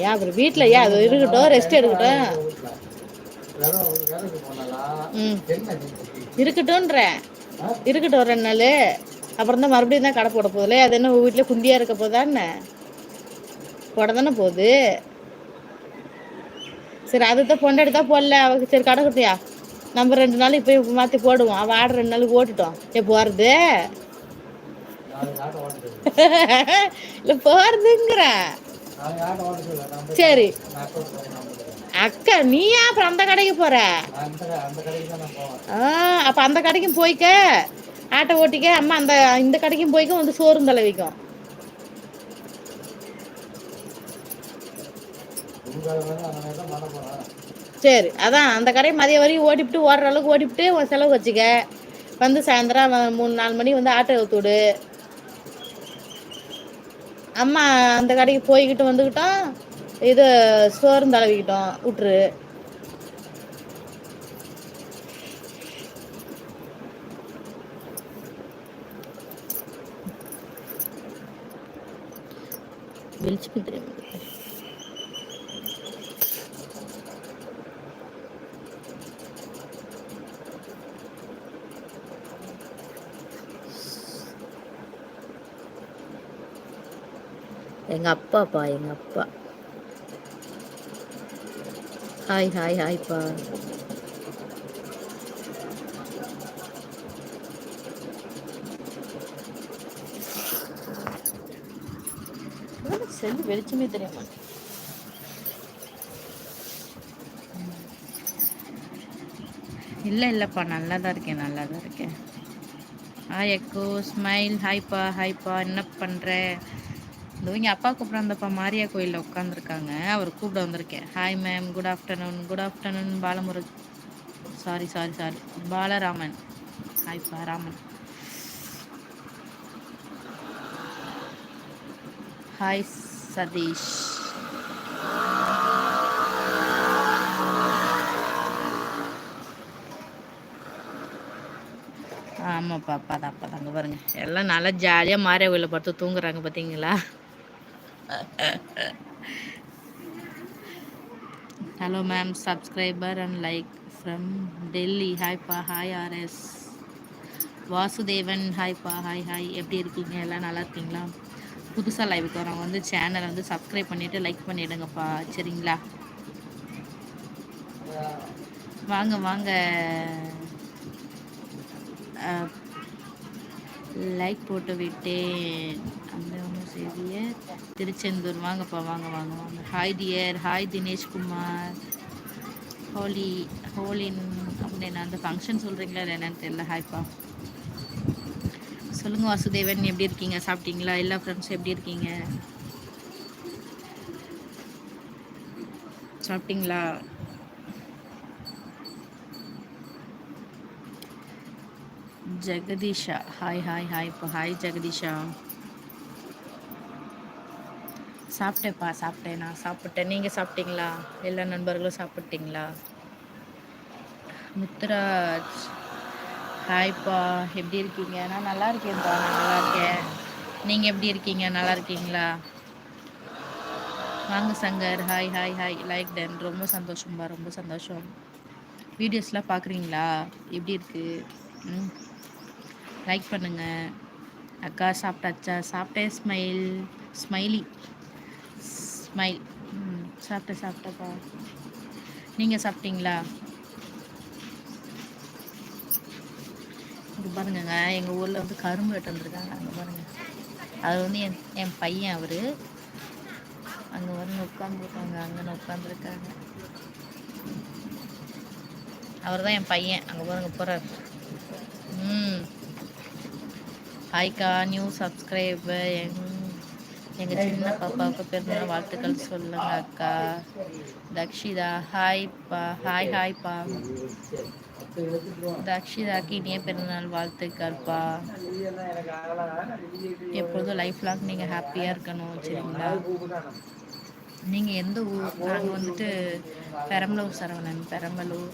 ஏன் அப்புறம் வீட்டில் ஏன் அது இருக்கட்டும், ரெஸ்ட் எடுக்கட்டும். இருக்கட்டும்ன்ற இருக்கட்டும் 2 நாள். அப்புறம் தான் மறுபடியும் தான் கடை போட போதில்ல. அது என்ன வீட்டில் குண்டியாக இருக்க போதா என்ன? போட தானே போகுது. சரி அதுதான் பொண்டாடி தான் போடல அவளுக்கு. சரி கடை குட்டியா நம்ம 2 நாளைக்கு போய் மாற்றி போடுவோம். அவள் ஆடு 2 நாளைக்கு ஓட்டுட்டோம். எப்போ போகிறது இல்லை போகிறதுங்கிற. சரி அக்கா நீயா அப்புறம் அந்த கடைக்கு போற? அப்ப அந்த கடைக்கும் போய்க்க, ஆட்டை ஓட்டிக்க. அம்மா அந்த இந்த கடைக்கும் போய்க்க, வந்து சோறும் தலைவிக்கும். சரி அதான் அந்த கடையை மதியம் வரையும் ஓடிவிட்டு ஓடுற அளவுக்கு ஓடிவிட்டு உன் செலவு வச்சுக்க. வந்து சாயந்தரம் 3-4 மணி வந்து ஆட்டோ ஊத்துடு. அம்மா அந்த கடைக்கு போய்கிட்டு வந்துக்கிட்டோம், இது சோறும் தடவிக்கிட்டோம் விட்டுரு. வெளிச்சுக்கு தெரியும். எங்க அப்பாப்பா, எங்க அப்பா. ஹாய் ஹாய் ஹாய்ப்பா. செல்லு வெளிச்சமே தெரியுமா? இல்லை இல்லைப்பா, நல்லா தான் இருக்கேன், நல்லா தான் இருக்கேன். Hi echo smile. ஹாய்ப்பா ஹாய்ப்பா. என்ன பண்ணுற? இந்த இங்கே அப்பா கூப்பிட வந்தப்பா மாரியா கோயிலில் உட்காந்துருக்காங்க, அவர் கூப்பிட வந்திருக்கேன். Hi ma'am, good afternoon. Good afternoon Balamurug. Sorry sorry sorry Balaraman. ஹாய்ப்பா ராமன். ஹாய் சதீஷ். ஆமாப்பா அப்பா தான், அப்பா தாங்க பாருங்க. எல்லாம் நல்லா ஜாலியாக மாரியா கோயிலில் பார்த்து தூங்குறாங்க பார்த்தீங்களா? Hello ma'am, subscriber and like from Delhi. ஹாய்ப்பா. Hi RS Vasudevan. ஹாய்ப்பா. Hi hi. எப்படி இருக்கீங்க? எல்லாம் நல்லா இருக்கீங்களா? புதுசாக லைவுக்கு வரவங்க வந்து சேனலை வந்து சப்ஸ்கிரைப் பண்ணிவிட்டு லைக் பண்ணிவிடுங்கப்பா, சரிங்களா? வாங்க வாங்க, லைக் போட்டு விட்டேன். அந்த ஒன்று செய்திய திருச்செந்தூர். வாங்கப்பா வாங்க வாங்க வாங்க. Hi dear. ஹாய் தினேஷ்குமார். ஹோலின் அப்படின்னு அந்த ஃபங்க்ஷன் சொல்கிறீங்களா என்னன்னு தெரியல. ஹாய்ப்பா. சொல்லுங்கள் வாசுதேவன், எப்படி இருக்கீங்க? சாப்பிட்டீங்களா? எல்லா ஃப்ரெண்ட்ஸும் எப்படி இருக்கீங்க? சாப்பிட்டீங்களா? ஜெகதீஷா. Hi hi hi. இப்போ ஹாய் ஜெகதீஷா. சாப்பிட்டேன்ப்பா, சாப்பிட்டேன். நான் சாப்பிட்டேன். நீங்கள் சாப்பிட்டீங்களா? எல்லா நண்பர்களும் சாப்பிட்டீங்களா? முத்துராஜ். ஹாய்ப்பா, எப்படி இருக்கீங்க? நான் நல்லா இருக்கேன்ப்பா, நான் நல்லா இருக்கேன். நீங்கள் எப்படி இருக்கீங்க? நல்லா இருக்கீங்களா? வாங்க சங்கர். Hi hi hi. லைக் டன். ரொம்ப சந்தோஷம்பா, ரொம்ப சந்தோஷம். வீடியோஸ்லாம் பார்க்குறீங்களா? எப்படி இருக்குது? லைக் பண்ணுங்கள். அக்கா சாப்பிட்டாச்சா? சாப்பிட்டேன். Smiley smile. சாப்பிட்டேன்ப்பா. நீங்கள் சாப்பிட்டீங்களா? இங்கே பாருங்கங்க, எங்கள் ஊரில் வந்து கரும்பு வெட்ட வந்துருக்காங்க. அங்கே பாருங்கள், அது வந்து என் பையன். அவர் அங்கே வந்து உட்காந்துருக்காங்க, அங்கே உட்காந்துருக்காங்க. அவர் தான் என் பையன். அங்கே பாருங்க போகிறார். ஹாய்க்கா, நியூ சப்ஸ்கிரைபர். எங்கள் சின்ன பாப்பாவுக்கு பிறந்தநாள் வாழ்த்துக்கள் சொல்லுங்க அக்கா. தக்ஷிதா. ஹாய்ப்பா. ஹாய் ஹாய்ப்பா. தக்ஷிதாக்கு இனிய பிறந்தநாள் வாழ்த்துக்கள்ப்பா. எப்பொழுதும் லைஃப் லாங் நீங்கள் ஹாப்பியாக இருக்கணும், சரிங்களா? நீங்கள் எந்த ஊர்? நாங்கள் வந்துட்டு பெரம்பலூர் சரவணன், பெரம்பலூர்.